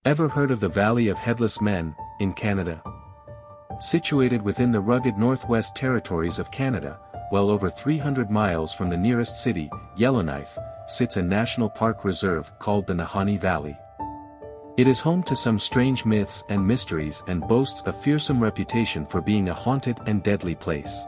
Ever heard of the Valley of Headless Men, in Canada? Situated within the rugged Northwest Territories of Canada, well over 300 miles from the nearest city, Yellowknife, sits a national park reserve called the Nahanni Valley. It is home to some strange myths and mysteries and boasts a fearsome reputation for being a haunted and deadly place.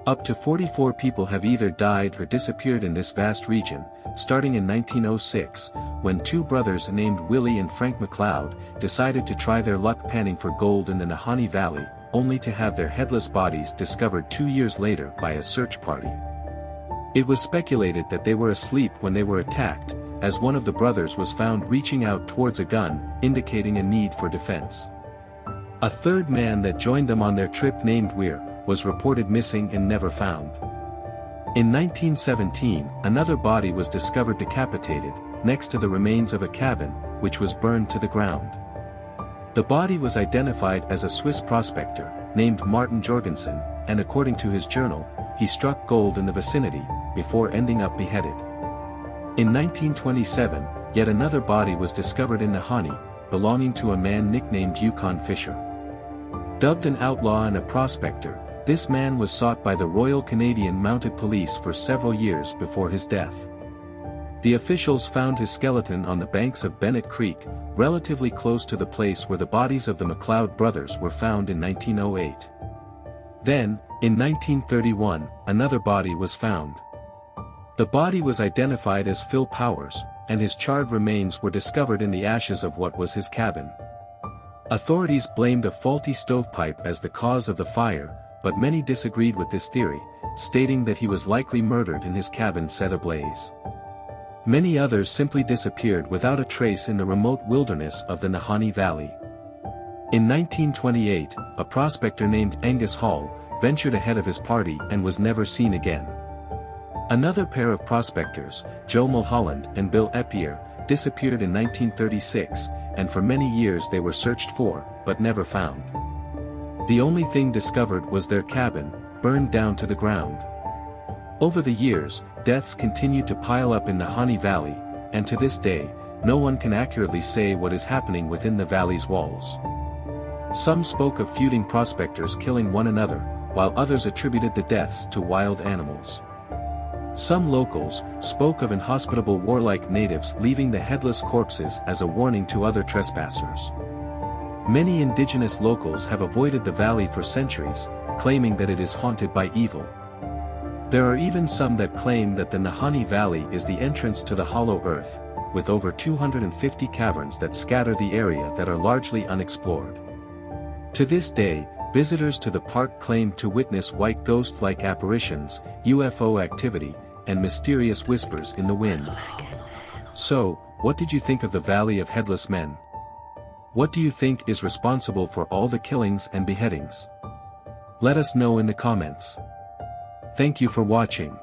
Up to 44 people have either died or disappeared in this vast region, starting in 1906, when two brothers named Willie and Frank McLeod decided to try their luck panning for gold in the Nahanni Valley, only to have their headless bodies discovered 2 years later by a search party. It was speculated that they were asleep when they were attacked, as one of the brothers was found reaching out towards a gun, indicating a need for defense. A third man that joined them on their trip named Weir, was reported missing and never found. In 1917, another body was discovered decapitated, next to the remains of a cabin, which was burned to the ground. The body was identified as a Swiss prospector, named Martin Jorgensen, and according to his journal, he struck gold in the vicinity, before ending up beheaded. In 1927, yet another body was discovered in Nahanni, belonging to a man nicknamed Yukon Fisher. Dubbed an outlaw and a prospector, this man was sought by the Royal Canadian Mounted Police for several years before his death. The officials found his skeleton on the banks of Bennett Creek, relatively close to the place where the bodies of the McLeod brothers were found in 1908. Then, in 1931, another body was found. The body was identified as Phil Powers, and his charred remains were discovered in the ashes of what was his cabin. Authorities blamed a faulty stovepipe as the cause of the fire, but many disagreed with this theory, stating that he was likely murdered in his cabin set ablaze. Many others simply disappeared without a trace in the remote wilderness of the Nahanni Valley. In 1928, a prospector named Angus Hall ventured ahead of his party and was never seen again. Another pair of prospectors, Joe Mulholland and Bill Epier, disappeared in 1936, and for many years they were searched for, but never found. The only thing discovered was their cabin, burned down to the ground. Over the years, deaths continued to pile up in the Nahanni Valley, and to this day, no one can accurately say what is happening within the valley's walls. Some spoke of feuding prospectors killing one another, while others attributed the deaths to wild animals. Some locals spoke of inhospitable warlike natives leaving the headless corpses as a warning to other trespassers. Many indigenous locals have avoided the valley for centuries, claiming that it is haunted by evil. There are even some that claim that the Nahanni Valley is the entrance to the hollow earth, with over 250 caverns that scatter the area that are largely unexplored. To this day, visitors to the park claim to witness white ghost-like apparitions, UFO activity, and mysterious whispers in the wind. So, what did you think of the Valley of Headless Men? What do you think is responsible for all the killings and beheadings? Let us know in the comments. Thank you for watching.